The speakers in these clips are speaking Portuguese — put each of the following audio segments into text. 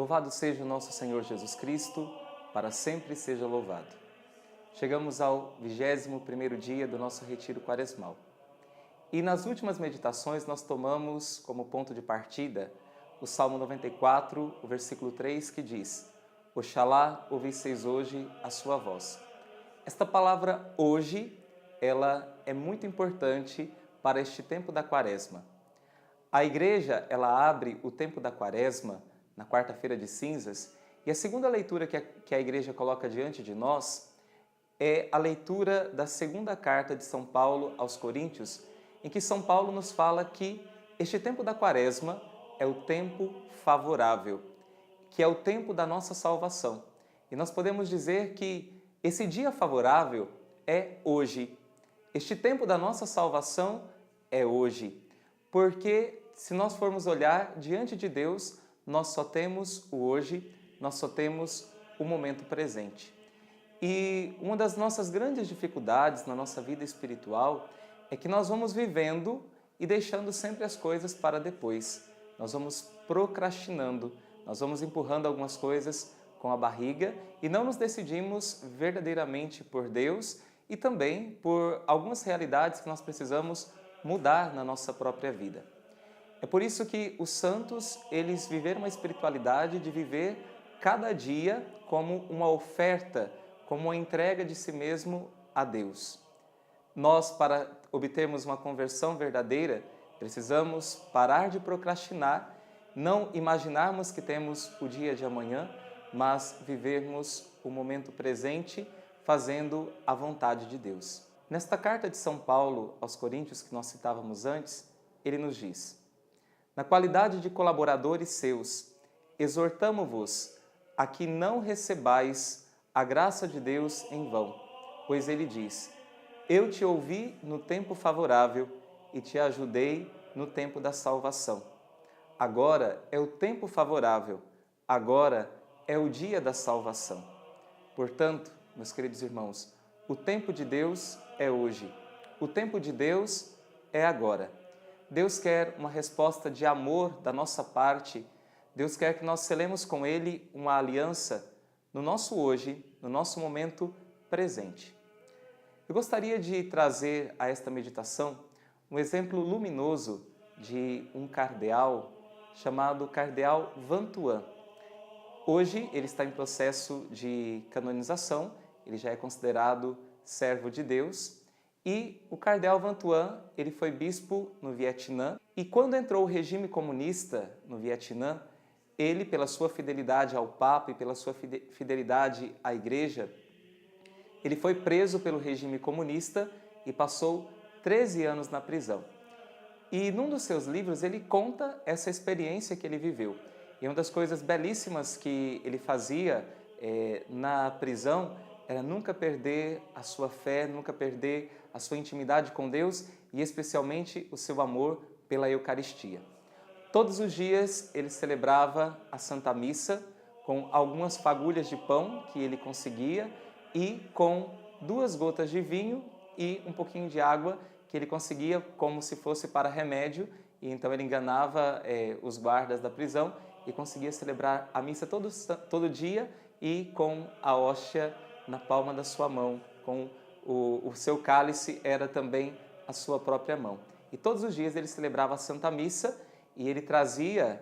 Louvado seja o nosso Senhor Jesus Cristo, para sempre seja louvado. Chegamos ao 21º dia do nosso retiro quaresmal. E nas últimas meditações nós tomamos como ponto de partida o Salmo 94, o versículo 3, que diz: Oxalá ouvisseis hoje a sua voz. Esta palavra hoje, ela é muito importante para este tempo da Quaresma. A igreja, ela abre o tempo da Quaresma na quarta-feira de cinzas, e a segunda leitura que a igreja coloca diante de nós é a leitura da segunda carta de São Paulo aos Coríntios, em que São Paulo nos fala que este tempo da Quaresma é o tempo favorável, que é o tempo da nossa salvação. E nós podemos dizer que esse dia favorável é hoje. Este tempo da nossa salvação é hoje. Porque se nós formos olhar diante de Deus, nós só temos o hoje, nós só temos o momento presente. E uma das nossas grandes dificuldades na nossa vida espiritual é que nós vamos vivendo e deixando sempre as coisas para depois. Nós vamos procrastinando, nós vamos empurrando algumas coisas com a barriga e não nos decidimos verdadeiramente por Deus e também por algumas realidades que nós precisamos mudar na nossa própria vida. É por isso que os santos, eles viveram uma espiritualidade de viver cada dia como uma oferta, como uma entrega de si mesmo a Deus. Nós, para obtermos uma conversão verdadeira, precisamos parar de procrastinar, não imaginarmos que temos o dia de amanhã, mas vivermos o momento presente fazendo a vontade de Deus. Nesta carta de São Paulo aos Coríntios, que nós citávamos antes, ele nos diz: na qualidade de colaboradores seus, exortamo-vos a que não recebais a graça de Deus em vão, pois ele diz: eu te ouvi no tempo favorável e te ajudei no tempo da salvação. Agora é o tempo favorável, agora é o dia da salvação. Portanto, meus queridos irmãos, o tempo de Deus é hoje, o tempo de Deus é agora. Deus quer uma resposta de amor da nossa parte, Deus quer que nós selemos com Ele uma aliança no nosso hoje, no nosso momento presente. Eu gostaria de trazer a esta meditação um exemplo luminoso de um cardeal chamado Cardeal Vantuan. Hoje ele está em processo de canonização, ele já é considerado servo de Deus, e o Cardeal Vantuan, ele foi bispo no Vietnã, e quando entrou o regime comunista no Vietnã, ele, pela sua fidelidade ao Papa e pela sua fidelidade à Igreja, ele foi preso pelo regime comunista e passou 13 anos na prisão. E num dos seus livros ele conta essa experiência que ele viveu. E uma das coisas belíssimas que ele fazia na prisão era nunca perder a sua fé, nunca perder a sua intimidade com Deus e especialmente o seu amor pela Eucaristia. Todos os dias ele celebrava a Santa Missa com algumas fagulhas de pão que ele conseguia e com 2 gotas de vinho e um pouquinho de água que ele conseguia como se fosse para remédio, e então ele enganava os guardas da prisão e conseguia celebrar a missa todo dia e com a hóstia na palma da sua mão, com o seu cálice era também a sua própria mão. E todos os dias ele celebrava a Santa Missa e ele trazia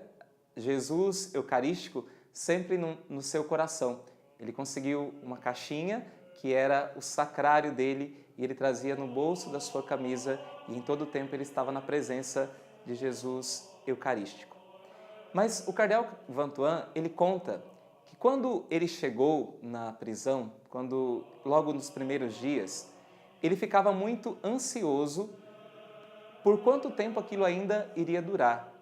Jesus Eucarístico sempre no seu coração. Ele conseguiu uma caixinha que era o sacrário dele e ele trazia no bolso da sua camisa e em todo o tempo ele estava na presença de Jesus Eucarístico. Mas o Cardeal Vantuan, ele conta que quando ele chegou na prisão, logo nos primeiros dias, ele ficava muito ansioso por quanto tempo aquilo ainda iria durar,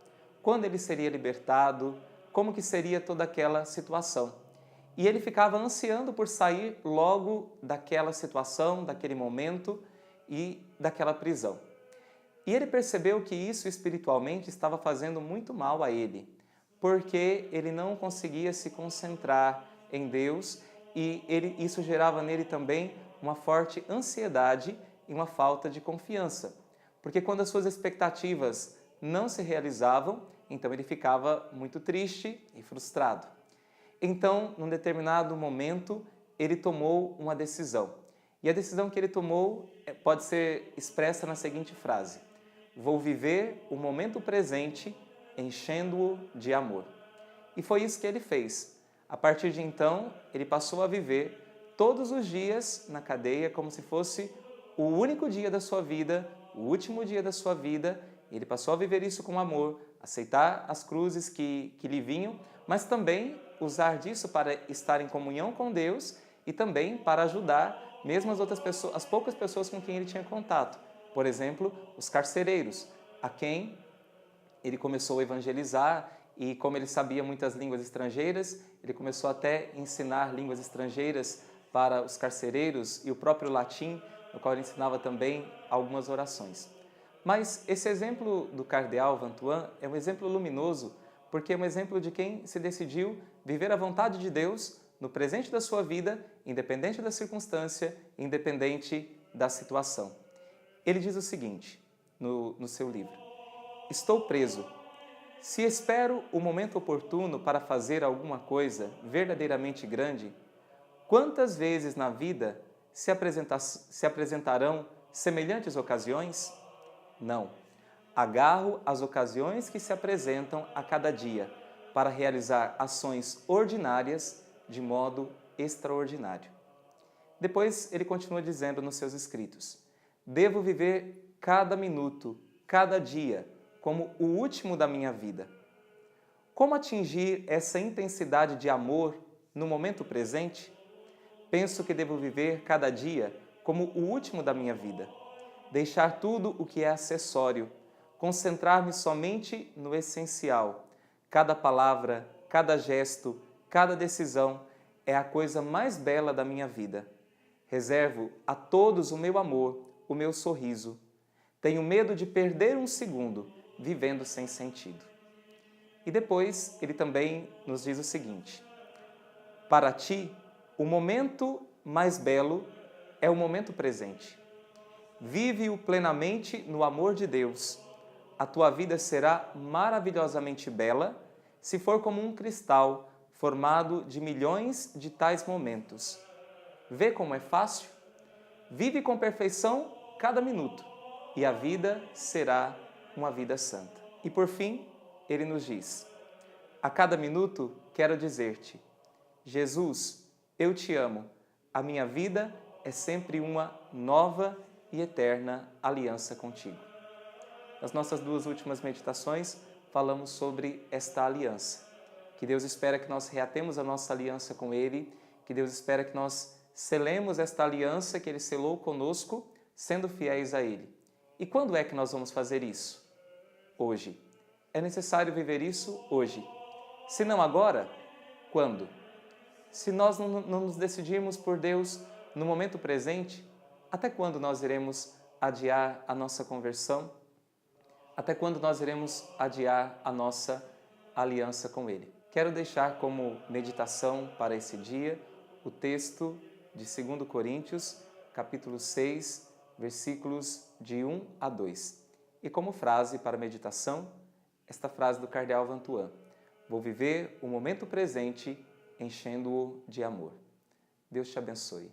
quando ele seria libertado, como que seria toda aquela situação. E ele ficava ansiando por sair logo daquela situação, daquele momento e daquela prisão. E ele percebeu que isso espiritualmente estava fazendo muito mal a ele, porque ele não conseguia se concentrar em Deus e isso gerava nele também uma forte ansiedade e uma falta de confiança. Porque quando as suas expectativas não se realizavam, então ele ficava muito triste e frustrado. Então, num determinado momento, ele tomou uma decisão. E a decisão que ele tomou pode ser expressa na seguinte frase: vou viver o momento presente enchendo-o de amor. E foi isso que ele fez. A partir de então, ele passou a viver todos os dias na cadeia como se fosse o único dia da sua vida, o último dia da sua vida. Ele passou a viver isso com amor, aceitar as cruzes que lhe vinham, mas também usar disso para estar em comunhão com Deus e também para ajudar mesmo as outras pessoas, as poucas pessoas com quem ele tinha contato. Por exemplo, os carcereiros, a quem ele começou a evangelizar, e como ele sabia muitas línguas estrangeiras, ele começou até a ensinar línguas estrangeiras para os carcereiros e o próprio latim, no qual ele ensinava também algumas orações. Mas esse exemplo do cardeal Vantuan é um exemplo luminoso, porque é um exemplo de quem se decidiu viver a vontade de Deus no presente da sua vida, independente da circunstância, independente da situação. Ele diz o seguinte no seu livro: estou preso. Se espero o momento oportuno para fazer alguma coisa verdadeiramente grande, quantas vezes na vida se apresentarão semelhantes ocasiões? Não. Agarro as ocasiões que se apresentam a cada dia para realizar ações ordinárias de modo extraordinário. Depois ele continua dizendo nos seus escritos: devo viver cada minuto, cada dia, como o último da minha vida. Como atingir essa intensidade de amor no momento presente? Penso que devo viver cada dia como o último da minha vida. Deixar tudo o que é acessório, concentrar-me somente no essencial. Cada palavra, cada gesto, cada decisão é a coisa mais bela da minha vida. Reservo a todos o meu amor, o meu sorriso. Tenho medo de perder um segundo vivendo sem sentido. E depois ele também nos diz o seguinte: para ti, o momento mais belo é o momento presente. Vive-o plenamente no amor de Deus. A tua vida será maravilhosamente bela se for como um cristal formado de milhões de tais momentos. Vê como é fácil? Vive com perfeição cada minuto e a vida será uma vida santa. E por fim, ele nos diz: a cada minuto quero dizer-te: Jesus, eu te amo. A minha vida é sempre uma nova e eterna aliança contigo. Nas nossas duas últimas meditações, falamos sobre esta aliança. Que Deus espera que nós reatemos a nossa aliança com Ele, que Deus espera que nós selemos esta aliança que Ele selou conosco, sendo fiéis a Ele. E quando é que nós vamos fazer isso? Hoje. É necessário viver isso hoje. Se não agora, quando? Se nós não nos decidirmos por Deus no momento presente, até quando nós iremos adiar a nossa conversão? Até quando nós iremos adiar a nossa aliança com Ele? Quero deixar como meditação para esse dia o texto de 2 Coríntios, capítulo 6, versículos de 1 a 2. E como frase para meditação, esta frase do cardeal Vantuan: vou viver o momento presente enchendo-o de amor. Deus te abençoe.